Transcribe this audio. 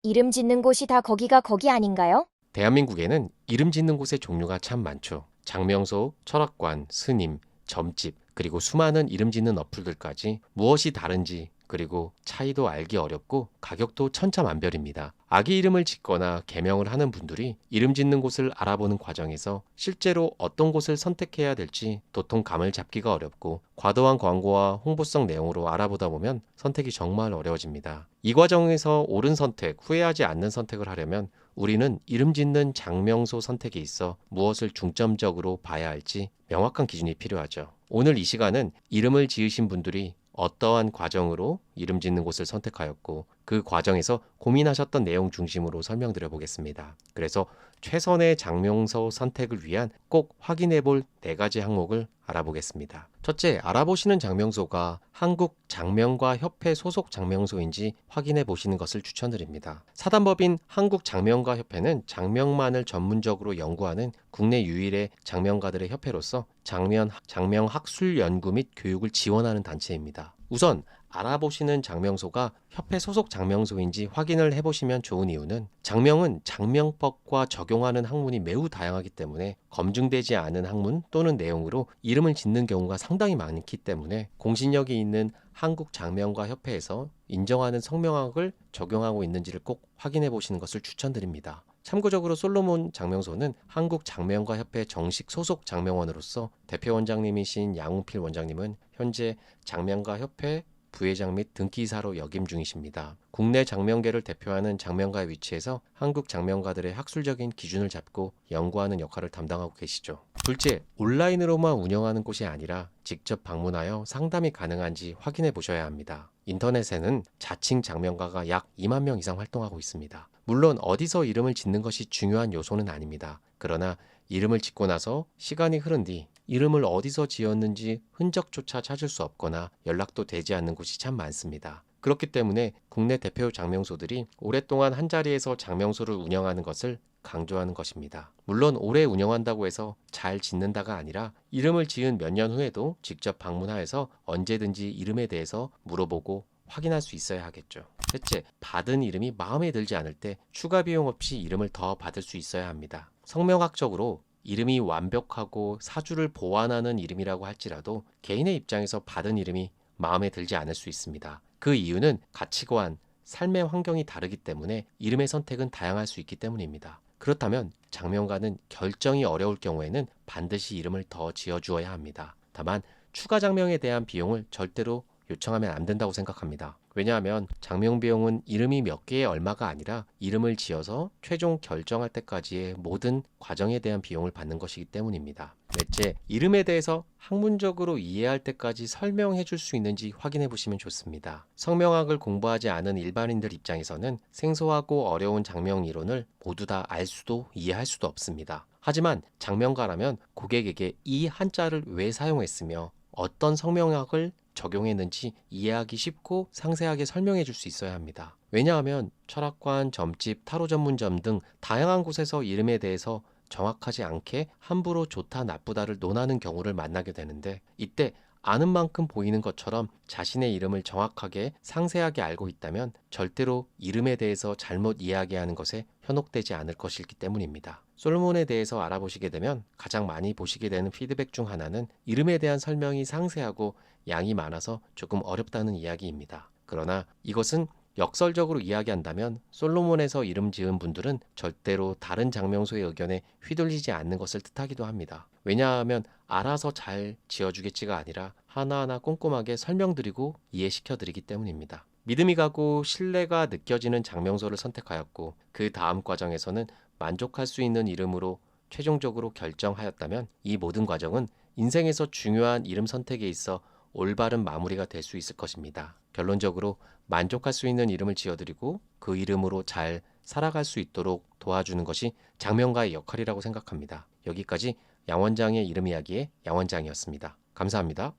이름 짓는 곳이 다 거기가 거기 아닌가요? 대한민국에는 이름 짓는 곳의 종류가 참 많죠. 장명소, 철학관, 스님, 점집, 그리고 수많은 이름 짓는 어플들까지 무엇이 다른지 그리고 차이도 알기 어렵고 가격도 천차만별입니다. 아기 이름을 짓거나 개명을 하는 분들이 이름 짓는 곳을 알아보는 과정에서 실제로 어떤 곳을 선택해야 될지 도통 감을 잡기가 어렵고 과도한 광고와 홍보성 내용으로 알아보다 보면 선택이 정말 어려워집니다. 이 과정에서 옳은 선택, 후회하지 않는 선택을 하려면 우리는 이름 짓는 장명소 선택에 있어 무엇을 중점적으로 봐야 할지 명확한 기준이 필요하죠. 오늘 이 시간은 이름을 지으신 분들이 어떠한 과정으로 이름 짓는 곳을 선택하였고 그 과정에서 고민하셨던 내용 중심으로 설명드려 보겠습니다. 그래서 최선의 장명소 선택을 위한 꼭 확인해 볼 4가지 항목을 알아보겠습니다. 첫째, 알아보시는 장명소가 한국 장명가 협회 소속 장명소인지 확인해 보시는 것을 추천드립니다. 사단법인 한국 장명가 협회는 장명만을 전문적으로 연구하는 국내 유일의 장명가들의 협회로서 장명 학술 연구 및 교육을 지원하는 단체입니다. 우선 알아보시는 장명소가 협회 소속 장명소인지 확인을 해보시면 좋은 이유는 장명은 장명법과 적용하는 학문이 매우 다양하기 때문에 검증되지 않은 학문 또는 내용으로 이름을 짓는 경우가 상당히 많기 때문에 공신력이 있는 한국 장명가 협회에서 인정하는 성명학을 적용하고 있는지를 꼭 확인해 보시는 것을 추천드립니다. 참고적으로 솔로몬 장명소는 한국 장명가 협회 정식 소속 장명원으로서 대표 원장님이신 양웅필 원장님은 현재 장명가 협회 부회장 및 등기이사로 역임 중이십니다. 국내 장명계를 대표하는 장명가의 위치에서 한국 장명가들의 학술적인 기준을 잡고 연구하는 역할을 담당하고 계시죠. 둘째, 온라인으로만 운영하는 곳이 아니라 직접 방문하여 상담이 가능한지 확인해 보셔야 합니다. 인터넷에는 자칭 장명가가 약 2만 명 이상 활동하고 있습니다. 물론 어디서 이름을 짓는 것이 중요한 요소는 아닙니다. 그러나 이름을 짓고 나서 시간이 흐른 뒤 이름을 어디서 지었는지 흔적조차 찾을 수 없거나 연락도 되지 않는 곳이 참 많습니다. 그렇기 때문에 국내 대표 장명소들이 오랫동안 한자리에서 장명소를 운영하는 것을 강조하는 것입니다. 물론 오래 운영한다고 해서 잘 짓는다가 아니라 이름을 지은 몇 년 후에도 직접 방문하여서 언제든지 이름에 대해서 물어보고 확인할 수 있어야 하겠죠. 셋째, 받은 이름이 마음에 들지 않을 때 추가 비용 없이 이름을 더 받을 수 있어야 합니다. 성명학적으로 이름이 완벽하고 사주를 보완하는 이름이라고 할지라도 개인의 입장에서 받은 이름이 마음에 들지 않을 수 있습니다. 그 이유는 가치관, 삶의 환경이 다르기 때문에 이름의 선택은 다양할 수 있기 때문입니다. 그렇다면 장명가는 결정이 어려울 경우에는 반드시 이름을 더 지어주어야 합니다. 다만 추가 장명에 대한 비용을 절대로 요청하면 안 된다고 생각합니다. 왜냐하면 장명 비용은 이름이 몇 개의 얼마가 아니라 이름을 지어서 최종 결정할 때까지의 모든 과정에 대한 비용을 받는 것이기 때문입니다. 넷째, 이름에 대해서 학문적으로 이해할 때까지 설명해 줄 수 있는지 확인해 보시면 좋습니다. 성명학을 공부하지 않은 일반인들 입장에서는 생소하고 어려운 장명 이론을 모두 다 알 수도 이해할 수도 없습니다. 하지만 장명가라면 고객에게 이 한자를 왜 사용했으며 어떤 성명학을 적용했는지 이해하기 쉽고 상세하게 설명해 줄 수 있어야 합니다. 왜냐하면 철학관, 점집, 타로 전문점 등 다양한 곳에서 이름에 대해서 정확하지 않게 함부로 좋다 나쁘다를 논하는 경우를 만나게 되는데 이때 아는 만큼 보이는 것처럼 자신의 이름을 정확하게 상세하게 알고 있다면 절대로 이름에 대해서 잘못 이야기하는 것에 현혹되지 않을 것이기 때문입니다. 솔로몬에 대해서 알아보시게 되면 가장 많이 보시게 되는 피드백 중 하나는 이름에 대한 설명이 상세하고 양이 많아서 조금 어렵다는 이야기입니다. 그러나 이것은 역설적으로 이야기한다면 솔로몬에서 이름 지은 분들은 절대로 다른 장명소의 의견에 휘둘리지 않는 것을 뜻하기도 합니다. 왜냐하면 알아서 잘 지어주겠지가 아니라 하나하나 꼼꼼하게 설명드리고 이해시켜드리기 때문입니다. 믿음이 가고 신뢰가 느껴지는 장명소를 선택하였고 그 다음 과정에서는 만족할 수 있는 이름으로 최종적으로 결정하였다면 이 모든 과정은 인생에서 중요한 이름 선택에 있어 올바른 마무리가 될 수 있을 것입니다. 결론적으로 만족할 수 있는 이름을 지어드리고 그 이름으로 잘 살아갈 수 있도록 도와주는 것이 장명가의 역할이라고 생각합니다. 여기까지 양 원장의 이름 이야기의 양 원장이었습니다. 감사합니다.